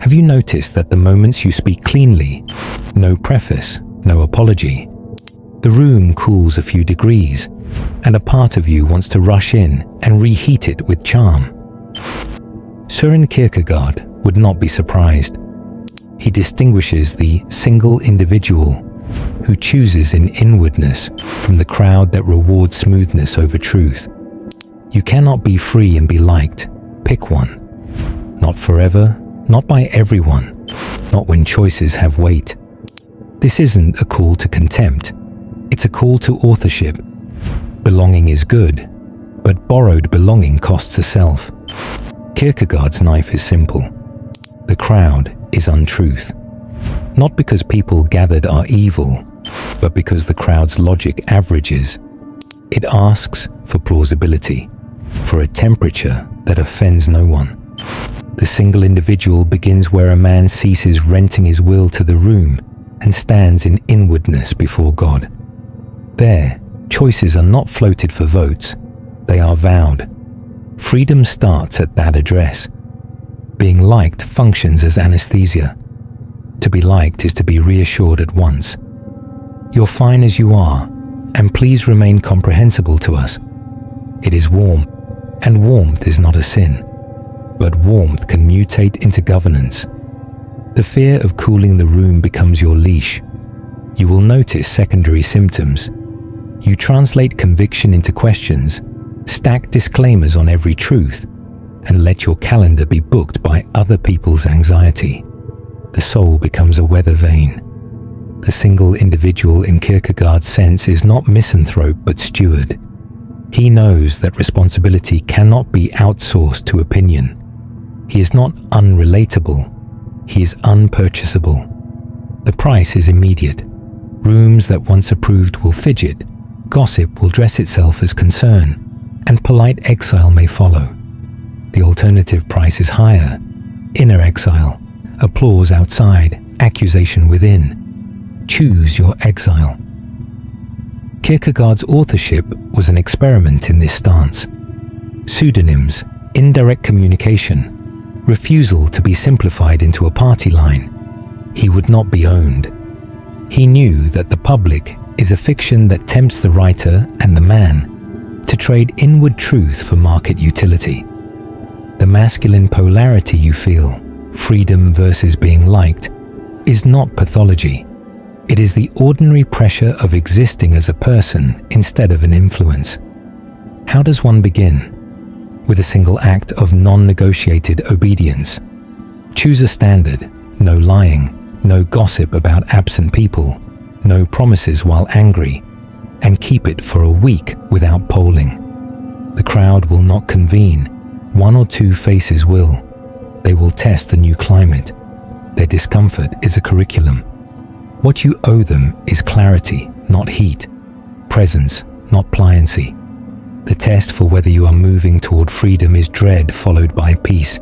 Have you noticed that the moments you speak cleanly, no preface, no apology, the room cools a few degrees, and a part of you wants to rush in and reheat it with charm? Søren Kierkegaard would not be surprised. He distinguishes the single individual who chooses in inwardness from the crowd that rewards smoothness over truth. You cannot be free and be liked. Pick one. Not forever, not by everyone, not when choices have weight. This isn't a call to contempt. It's a call to authorship. Belonging is good, but borrowed belonging costs a self. Kierkegaard's knife is simple. The crowd is untruth. Not because people gathered are evil, but because the crowd's logic averages. It asks for plausibility, for a temperature that offends no one. The single individual begins where a man ceases renting his will to the room and stands in inwardness before God. There, choices are not floated for votes, they are vowed. Freedom starts at that address. Being liked functions as anesthesia. To be liked is to be reassured at once. You're fine as you are, and please remain comprehensible to us. It is warm, and warmth is not a sin, but warmth can mutate into governance. The fear of cooling the room becomes your leash. You will notice secondary symptoms. You translate conviction into questions, stack disclaimers on every truth, and let your calendar be booked by other people's anxiety. The soul becomes a weather vane. The single individual in Kierkegaard's sense is not misanthrope but steward. He knows that responsibility cannot be outsourced to opinion. He is not unrelatable. He is unpurchasable. The price is immediate. Rooms that once approved will fidget. Gossip will dress itself as concern, and polite exile may follow. The alternative price is higher. Inner exile, applause outside, accusation within. Choose your exile. Kierkegaard's authorship was an experiment in this stance. Pseudonyms, indirect communication, refusal to be simplified into a party line. He would not be owned. He knew that the public is a fiction that tempts the writer and the man to trade inward truth for market utility. The masculine polarity you feel, freedom versus being liked, is not pathology. It is the ordinary pressure of existing as a person instead of an influence. How does one begin? With a single act of non-negotiated obedience. Choose a standard: no lying, no gossip about absent people, no promises while angry, and keep it for a week without polling. The crowd will not convene. One or two faces will. They will test the new climate. Their discomfort is a curriculum. What you owe them is clarity, not heat, presence, not pliancy. The test for whether you are moving toward freedom is dread followed by peace.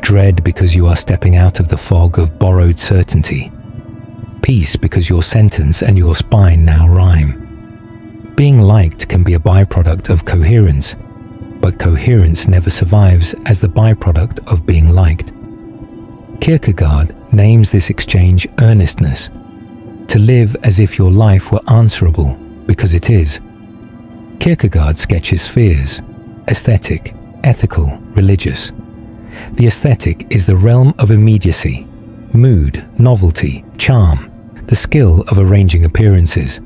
Dread because you are stepping out of the fog of borrowed certainty. Peace because your sentence and your spine now rhyme. Being liked can be a byproduct of coherence, but coherence never survives as the byproduct of being liked. Kierkegaard names this exchange earnestness, to live as if your life were answerable, because it is. Kierkegaard sketches spheres: aesthetic, ethical, religious. The aesthetic is the realm of immediacy, mood, novelty, charm, the skill of arranging appearances.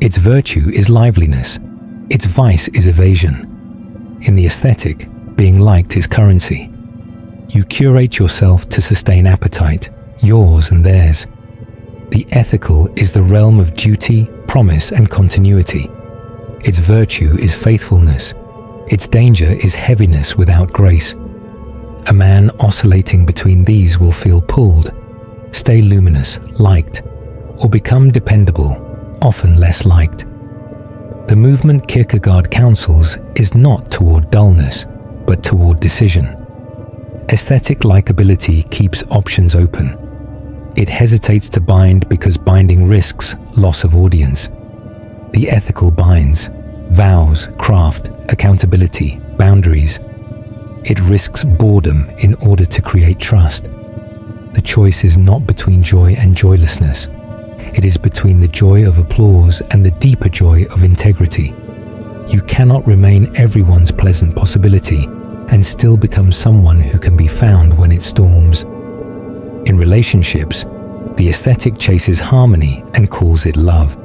Its virtue is liveliness. Its vice is evasion. In the aesthetic, being liked is currency. You curate yourself to sustain appetite, yours and theirs. The ethical is the realm of duty, promise, and continuity. Its virtue is faithfulness. Its danger is heaviness without grace. A man oscillating between these will feel pulled, stay luminous, liked, or become dependable, often less liked. The movement Kierkegaard counsels is not toward dullness, but toward decision. Aesthetic likability keeps options open. It hesitates to bind because binding risks loss of audience. The ethical binds, vows, craft, accountability, boundaries. It risks boredom in order to create trust. choice is not between joy and joylessness. It is between the joy of applause and the deeper joy of integrity. You cannot remain everyone's pleasant possibility and still become someone who can be found when it storms. In relationships, the aesthetic chases harmony and calls it love.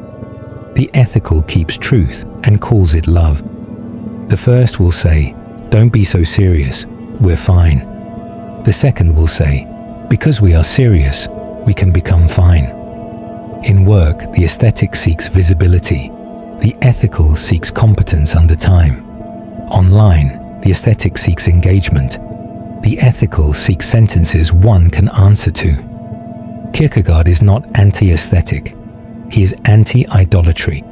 The ethical keeps truth and calls it love. The first will say, "Don't be so serious, we're fine." The second will say, "Because we are serious, we can become fine." In work, the aesthetic seeks visibility. The ethical seeks competence under time. Online, the aesthetic seeks engagement. The ethical seeks sentences one can answer to. Kierkegaard is not anti-aesthetic. He is anti-idolatry.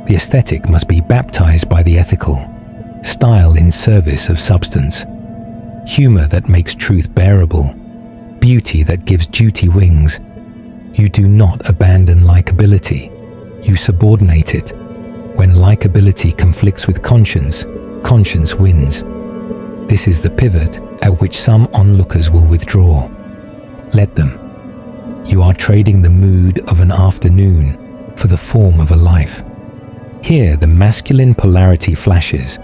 The aesthetic must be baptized by the ethical. Style in service of substance. Humor that makes truth bearable. Beauty that gives duty wings. You do not abandon likability. You subordinate it. When likability conflicts with conscience, conscience wins. This is the pivot at which some onlookers will withdraw. Let them. You are trading the mood of an afternoon for the form of a life. Here the masculine polarity flashes.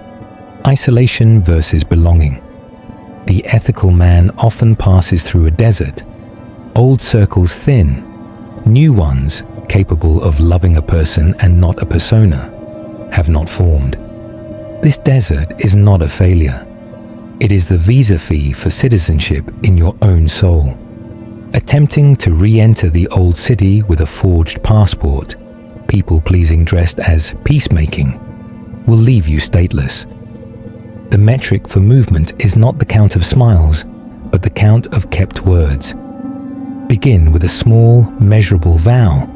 Isolation versus belonging. The ethical man often passes through a desert. Old circles thin. New ones, capable of loving a person and not a persona, have not formed. This desert is not a failure. It is the visa fee for citizenship in your own soul. Attempting to re-enter the old city with a forged passport, people-pleasing dressed as peacemaking, will leave you stateless. The metric for movement is not the count of smiles, but the count of kept words. Begin with a small, measurable vow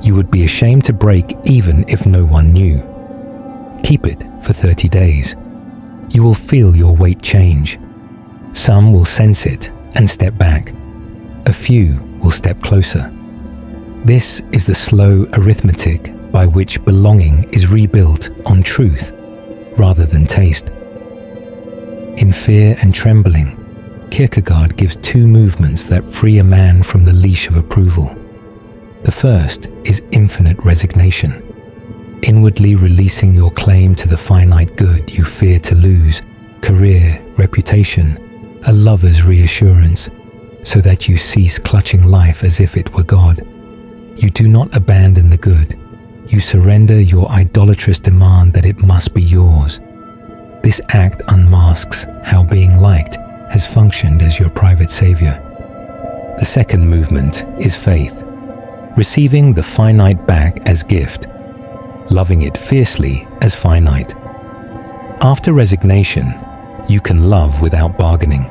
you would be ashamed to break even if no one knew. Keep it for 30 days. You will feel your weight change. Some will sense it and step back. A few will step closer. This is the slow arithmetic by which belonging is rebuilt on truth rather than taste. In Fear and Trembling, Kierkegaard gives two movements that free a man from the leash of approval. The first is infinite resignation, inwardly releasing your claim to the finite good you fear to lose, career, reputation, a lover's reassurance, so that you cease clutching life as if it were God. You do not abandon the good. You surrender your idolatrous demand that it must be yours. This act unmasks how being liked has functioned as your private savior. The second movement is faith, receiving the finite back as gift, loving it fiercely as finite. After resignation, you can love without bargaining.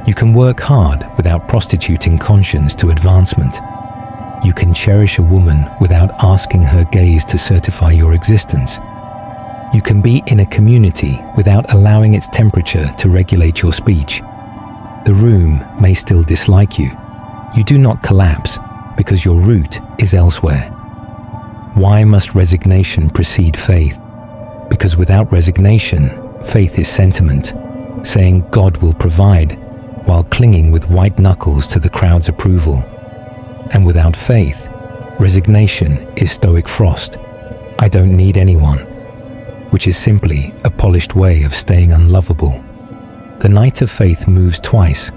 You can work hard without prostituting conscience to advancement. You can cherish a woman without asking her gaze to certify your existence. You can be in a community without allowing its temperature to regulate your speech. The room may still dislike you. You do not collapse because your root is elsewhere. Why must resignation precede faith? Because without resignation, faith is sentiment, saying God will provide, while clinging with white knuckles to the crowd's approval. And without faith, resignation is stoic frost. I don't need anyone, which is simply a polished way of staying unlovable. The knight of faith moves twice.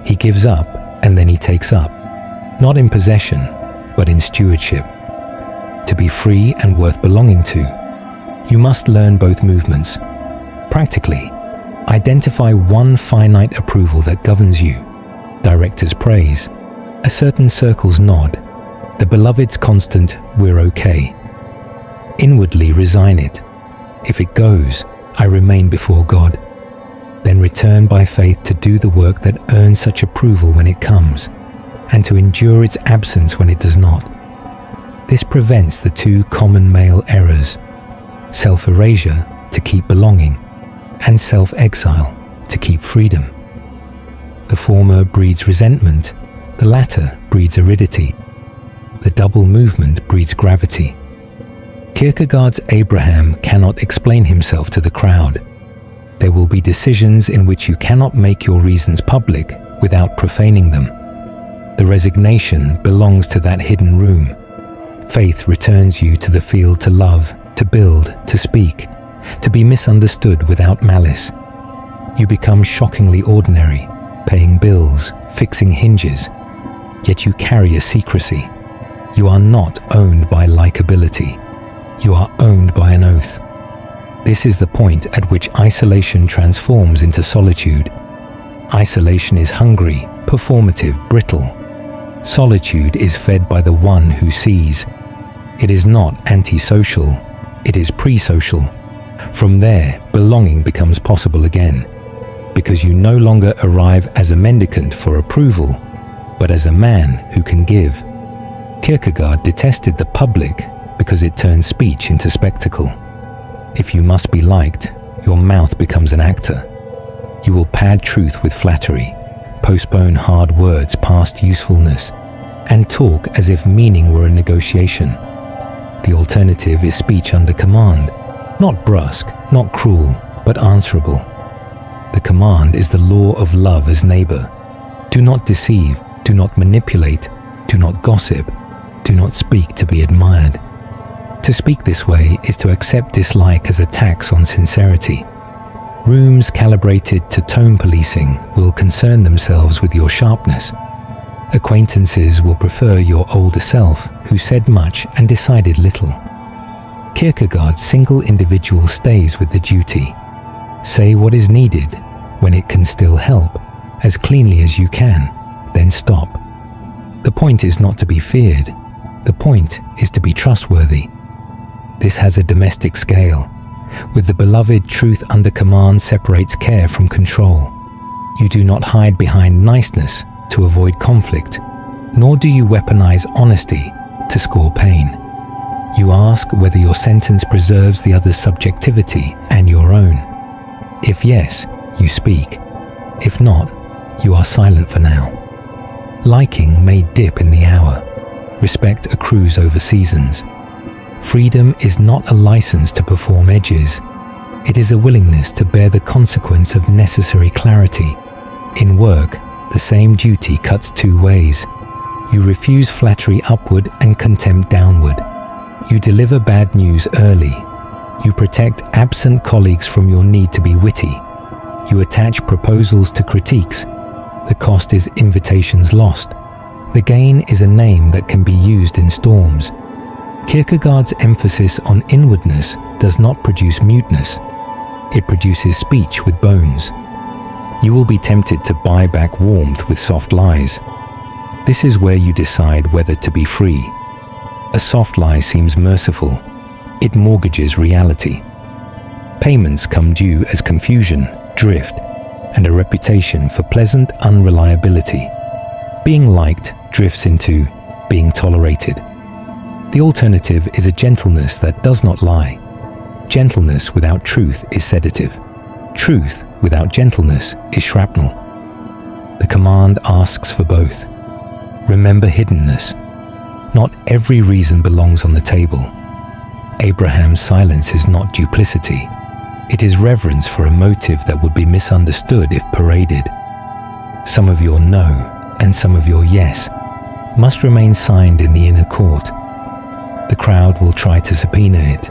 He gives up and then he takes up, not in possession, but in stewardship. To be free and worth belonging to, you must learn both movements. Practically, identify one finite approval that governs you, director's praise, a certain circle's nod, the beloved's constant "we're okay." Inwardly resign it. If it goes, I remain before God. Then return by faith to do the work that earns such approval when it comes, and to endure its absence when it does not. This prevents the two common male errors: self-erasure to keep belonging, and self-exile to keep freedom. The former breeds resentment, the latter breeds aridity. The double movement breeds gravity. Kierkegaard's Abraham cannot explain himself to the crowd. There will be decisions in which you cannot make your reasons public without profaning them. The resignation belongs to that hidden room. Faith returns you to the field to love, to build, to speak, to be misunderstood without malice. You become shockingly ordinary, paying bills, fixing hinges, yet you carry a secrecy. You are not owned by likability. You are owned by an oath. This is the point at which isolation transforms into solitude. Isolation is hungry, performative, brittle. Solitude is fed by the one who sees. It is not antisocial, it is pre-social. From there, belonging becomes possible again, because you no longer arrive as a mendicant for approval, but as a man who can give. Kierkegaard detested the public because it turns speech into spectacle. If you must be liked, your mouth becomes an actor. You will pad truth with flattery, postpone hard words past usefulness, and talk as if meaning were a negotiation. The alternative is speech under command, not brusque, not cruel, but answerable. The command is the law of love as neighbor. Do not deceive, do not manipulate, do not gossip, do not speak to be admired. To speak this way is to accept dislike as a tax on sincerity. Rooms calibrated to tone policing will concern themselves with your sharpness. Acquaintances will prefer your older self, who said much and decided little. Kierkegaard's single individual stays with the duty. Say what is needed, when it can still help, as cleanly as you can, then stop. The point is not to be feared. The point is to be trustworthy. This has a domestic scale. With the beloved, truth under command separates care from control. You do not hide behind niceness to avoid conflict, nor do you weaponize honesty to score pain. You ask whether your sentence preserves the other's subjectivity and your own. If yes, you speak. If not, you are silent for now. Liking may dip in the hour. Respect accrues over seasons. Freedom is not a license to perform edges. It is a willingness to bear the consequence of necessary clarity. In work, the same duty cuts two ways. You refuse flattery upward and contempt downward. You deliver bad news early. You protect absent colleagues from your need to be witty. You attach proposals to critiques. The cost is invitations lost. The gain is a name that can be used in storms. Kierkegaard's emphasis on inwardness does not produce muteness. It produces speech with bones. You will be tempted to buy back warmth with soft lies. This is where you decide whether to be free. A soft lie seems merciful. It mortgages reality. Payments come due as confusion, drift, and a reputation for pleasant unreliability. Being liked drifts into being tolerated. The alternative is a gentleness that does not lie. Gentleness without truth is sedative. Truth without gentleness is shrapnel. The command asks for both. Remember hiddenness. Not every reason belongs on the table. Abraham's silence is not duplicity. It is reverence for a motive that would be misunderstood if paraded. Some of your no and some of your yes must remain signed in the inner court. The crowd will try to subpoena it.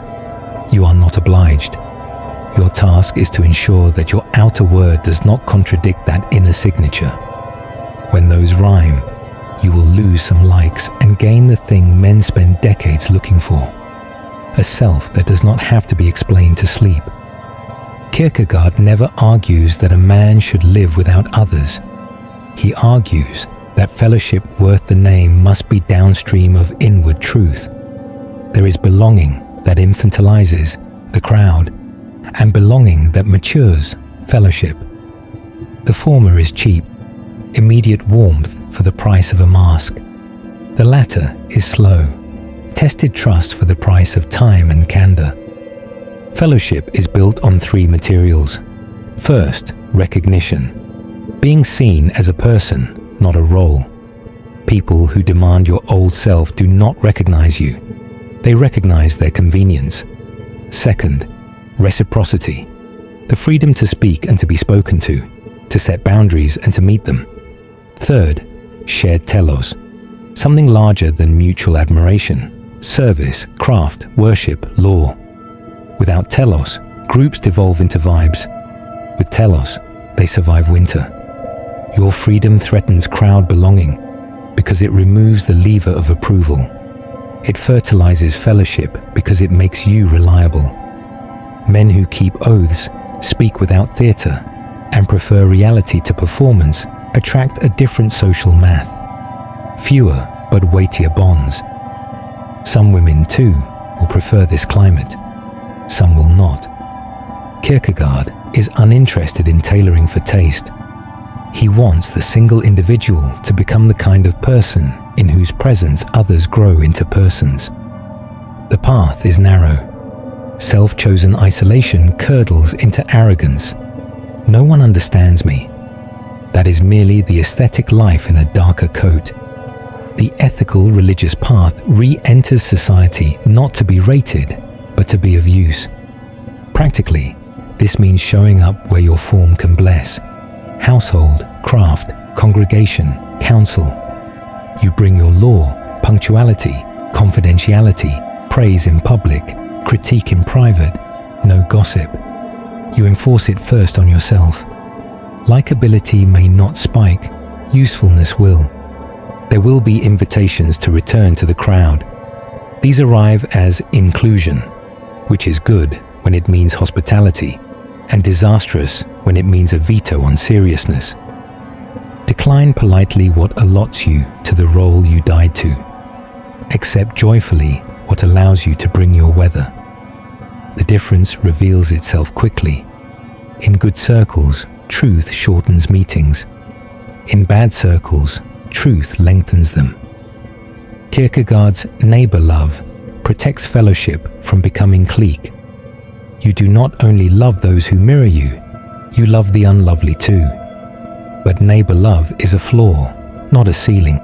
You are not obliged. Your task is to ensure that your outer word does not contradict that inner signature. When those rhyme, you will lose some likes and gain the thing men spend decades looking for. A self that does not have to be explained to sleep. Kierkegaard never argues that a man should live without others. He argues that fellowship worth the name must be downstream of inward truth. There is belonging that infantilizes, the crowd, and belonging that matures, fellowship. The former is cheap, immediate warmth for the price of a mask. The latter is slow, tested trust for the price of time and candor. Fellowship is built on three materials. First, recognition. Being seen as a person, not a role. People who demand your old self do not recognize you. They recognize their convenience. Second, reciprocity. The freedom to speak and to be spoken to set boundaries and to meet them. Third, shared telos, something larger than mutual admiration, service, craft, worship, law. Without telos, groups devolve into vibes. With telos, they survive winter. Your freedom threatens crowd belonging because it removes the lever of approval. It fertilizes fellowship because it makes you reliable. Men who keep oaths, speak without theater, and prefer reality to performance attract a different social math. Fewer but weightier bonds. Some women, too, will prefer this climate. Some will not. Kierkegaard is uninterested in tailoring for taste. He wants the single individual to become the kind of person in whose presence others grow into persons. The path is narrow. Self-chosen isolation curdles into arrogance. No one understands me. That is merely the aesthetic life in a darker coat. The ethical religious path re-enters society not to be rated, but to be of use. Practically, this means showing up where your form can bless. Household, craft, congregation, counsel. You bring your law, punctuality, confidentiality, praise in public, critique in private, no gossip. You enforce it first on yourself. Likability may not spike, usefulness will. There will be invitations to return to the crowd. These arrive as inclusion, which is good when it means hospitality, and disastrous when it means a veto on seriousness. Decline politely what allots you to the role you died to. Accept joyfully what allows you to bring your weather. The difference reveals itself quickly. In good circles, truth shortens meetings. In bad circles, truth lengthens them. Kierkegaard's neighbor love protects fellowship from becoming clique. You do not only love those who mirror you, you love the unlovely too. But neighbor love is a floor, not a ceiling.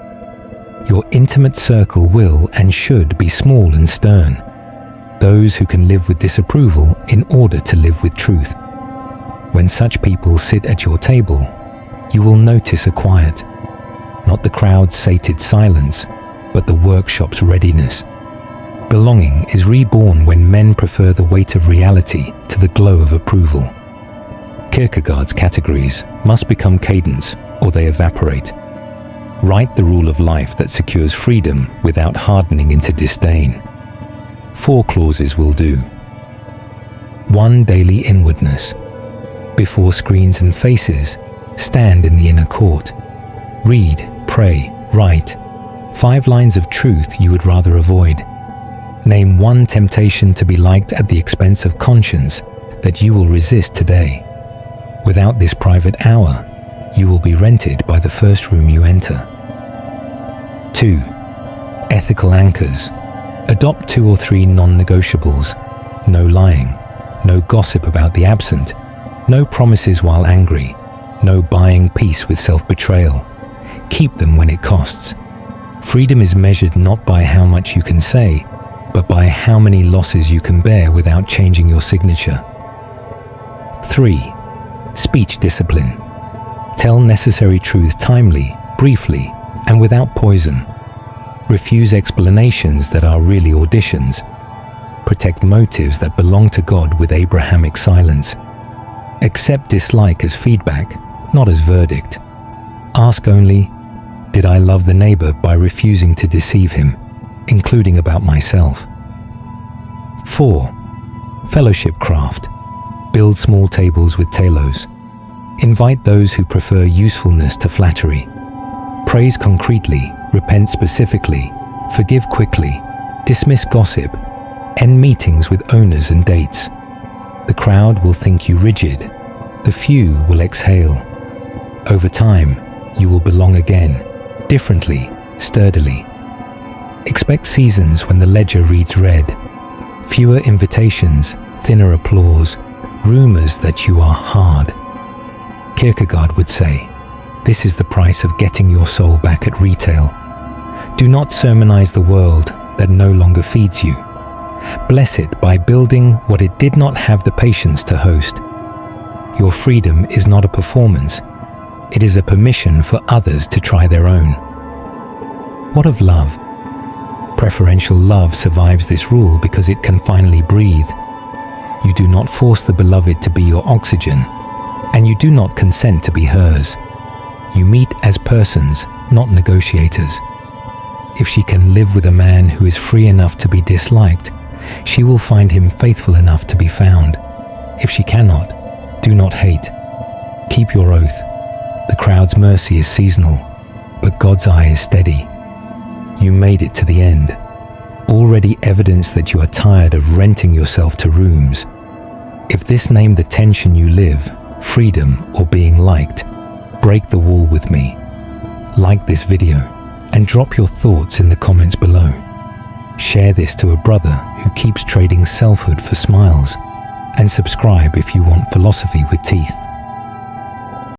Your intimate circle will and should be small and stern. Those who can live with disapproval in order to live with truth. When such people sit at your table, you will notice a quiet, not the crowd's sated silence, but the workshop's readiness. Belonging is reborn when men prefer the weight of reality to the glow of approval. Kierkegaard's categories must become cadence or they evaporate. Write the rule of life that secures freedom without hardening into disdain. 4 clauses will do. 1 daily inwardness. Before screens and faces, stand in the inner court. Read, pray, write. 5 lines of truth you would rather avoid. Name 1 temptation to be liked at the expense of conscience that you will resist today. Without this private hour, you will be rented by the first room you enter. 2. Ethical anchors. Adopt 2 or 3 non-negotiables. No lying, no gossip about the absent, no promises while angry, no buying peace with self-betrayal. Keep them when it costs. Freedom is measured not by how much you can say, but by how many losses you can bear without changing your signature. 3. Speech discipline. Tell necessary truth timely, briefly, and without poison. Refuse explanations that are really auditions. Protect motives that belong to God with Abrahamic silence. Accept dislike as feedback, not as verdict. Ask only, did I love the neighbor by refusing to deceive him, including about myself? 4. Fellowship craft. Build small tables with telos. Invite those who prefer usefulness to flattery. Praise concretely, repent specifically, forgive quickly, dismiss gossip, end meetings with owners and dates. The crowd will think you rigid, the few will exhale. Over time, you will belong again, differently, sturdily. Expect seasons when the ledger reads red, fewer invitations, thinner applause, rumors that you are hard. Kierkegaard would say, this is the price of getting your soul back at retail. Do not sermonize the world that no longer feeds you. Bless it by building what it did not have the patience to host. Your freedom is not a performance. It is a permission for others to try their own. What of love? Preferential love survives this rule because it can finally breathe. You do not force the beloved to be your oxygen, and you do not consent to be hers. You meet as persons, not negotiators. If she can live with a man who is free enough to be disliked, she will find him faithful enough to be found. If she cannot, do not hate. Keep your oath. The crowd's mercy is seasonal, but God's eye is steady. You made it to the end. Already evidence that you are tired of renting yourself to rooms. If this named the tension you live, freedom or being liked, break the wall with me. Like this video and drop your thoughts in the comments below. Share this to a brother who keeps trading selfhood for smiles, and subscribe if you want philosophy with teeth.